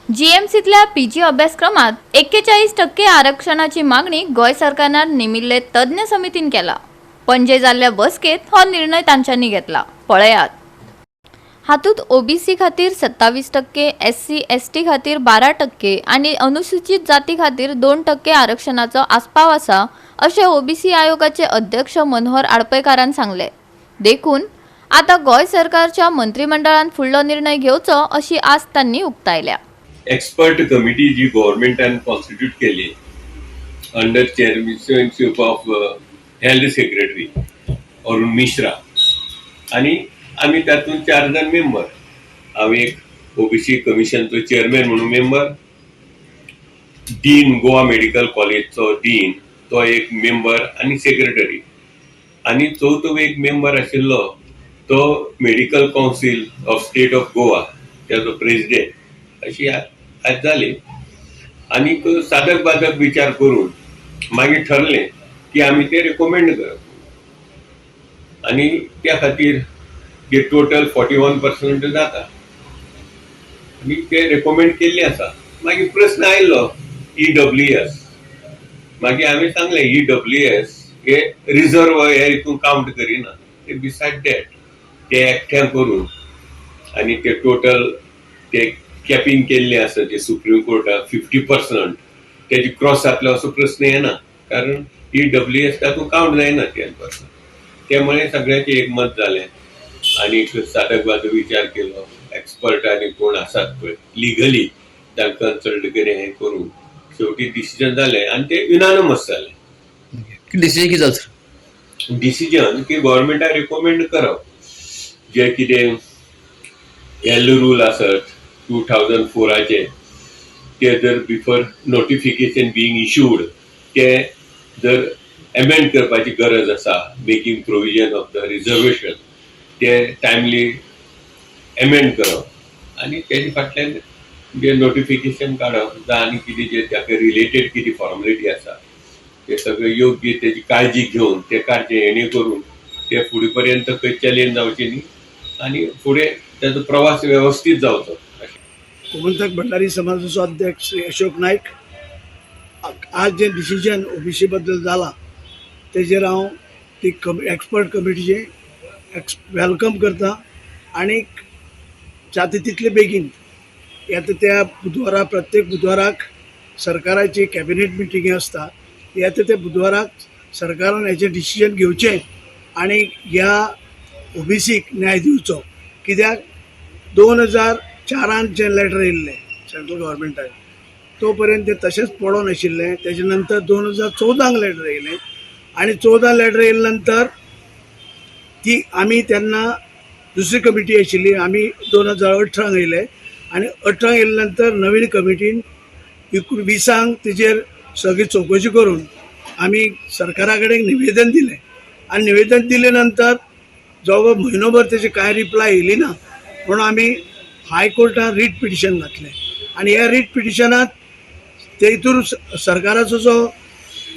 GMCतल्या PG अभ्यासक्रमात 41% आरक्षणाची मागणी गोय सरकारनं नेमिल्ले तज्ञ समितीन केला. पणजे जाल्ल्या बसकेत हो निर्णय तांच्यांनी घेतला. पळयात. हातूंत OBC खातीर 27%, SC ST खातीर 12% आणि अनुसूचित जाती खातीर 2% आरक्षणाचो आस्पाव आसा, अशें OBC आयोगाचे अध्यक्ष मनोहर आडपयकारान सांगले. देखून आता गोय सरकारच्या मंत्रिमंडळान फुडलो निर्णय घेवचो अशी आस तांणी उक्तायल्या. एक्सपर्ट कमिटी जी गव्हर्नमेंटान कॉन्स्टिट्यूट केली under chairmanship of health secretary Arun Mishra आणि आम्ही त्यातून 4 जण मेंबर. हांव एक OBC कमिशनचो चेअरमॅन म्हणून मेंबर, डीन गोवा मेडिकल कॉलेजचो डीन तो एक मेंबर आणि सेक्रेटरी, आणि चौथो एक मेंबर आशिल्लो तो medical council of state of Goa त्याचो प्रेसिडेंट. अशी आज जाली आणि साधक बाधक विचार करून मागीर ठरले की आम्ही ते रेकमेंड करप आणि त्या खातीर ते टोटल 41% जाता आणि ते रेकमेंड केल्ले आसा. मागीर प्रश्न आयलो EWS. मागीर आम्ही सांगले EWS हे रिझर्व हे हितून काउंट करिना, ते बिसायड दॅट ते एकठ्या करून आणि ते टोटल ते कॅपिंग केल्ले आसा ते सुप्रीम कोर्टाक 50%. त्याची क्रॉस जातलो असो प्रश्न येना, कारण EWS तातूंत काउंट जायना 10%. त्यामुळे सगळ्याचे एकमत झाले आणि साधक बाधक विचार केलो. एक्सपर्ट आणि कोण आसात पळय लिगली तांकां कन्सल्ट केले हे करून शेवटी डिसिजन जाले आणि ते युनानिमस जाले. डिसिजन कितें जालें? डिसिजन की गव्हर्नमेंटाक रिकमेंड करप जे कितें येल्लो रूल आसत 2004चे ते जर बिफोर नोटिफिकेशन बीइंग इश्यूड ते जर एमेंड करपाची गरज आसा, making provision of the reservation ते टायमली एमेंड करप आणि तेजे फाटल्यान जे नोटिफिकेशन काडप आनी कितें जे ताका रिलेटेड कितें फॉर्मेलिटी आसा ते सगळे योग्य त्याची काळजी घेऊन ते काडचे, जेणे करून ते फुडें पर्यंत खंय चॅलेंज जावचे न्ही आणि फुडें त्याचो प्रवास व्यवस्थित जावचो. गोमंतक भंडारी समाजाचो अध्यक्ष श्री अशोक नाईक, आज जे डिसिजन OBC बद्दल जाला तेजेर हांव ती एक्सपर्ट कमिटीचे वेलकम करता आणि जाता तितले बेगीन येता त्या बुधवारा प्रत्येक बुधवाराक सरकाराची कॅबिनेट मिटिंगी आसता, येता त्या बुधवाराक सरकारान हेचे डिसिजन घेवचें आणि ह्या OBCक न्याय दिवचो. कित्याक 2004 जे लेटर येयल्लें सेंट्रल गव्हर्मेंटाक तो पर्यंत ते तशेंच पडोन आशिल्लें. तेजे नंतर 2014 लेटर येयलें आणि 14 लेटर येयले नंतर ती आमी तेन्ना दुसरी कमिटी आशिल्ली, आमी 2018 येयले आणि 18 येयले नंतर नवीन कमिटीन 20 तेजेर सगळी चौकशी करून आमी सरकारा कडेन निवेदन दिलें आणि निवेदन दिले नंतर जवळ म्हयनोभर तेजी कांय रिप्लाय येयली ना, म्हणून आमी हायकोर्टान रीट पिटिशन घातलें आणि ह्या रीट पिटिशनात ते हितून सरकाराचो जो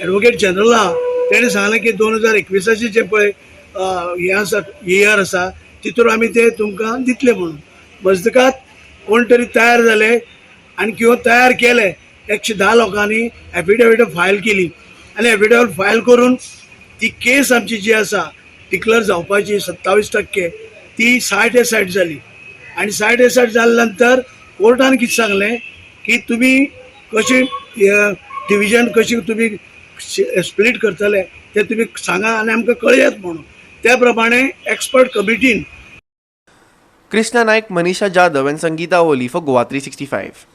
एडवोकेट जनरल आहा तेणें सांगलें की 2021 जे पळय हे आसा इयर आसा तितून आमी ते तुमकां दितले म्हणून. मजदकात कोण तरी तयार जाले आणि किंवा तयार केले 110 लोकांनी एफिडेविट फायल केली आणि एफिडेविट फायल करून ती केस आमची जी आसा डिक्लेअर जावपाची 27% ती 60 जाली आणि 60 जाल्या नंतर कोर्टान कितें सांगलें की तुमी कशी डिविजन कशी तुमी स्प्लीट करतले ते तुमी सांगा आणि आमकां कळयात म्हणून. त्या प्रमाणे expert कमिटीन Krishna Naik, Manisha Jadhav and Sangeeta Oli for GOA365.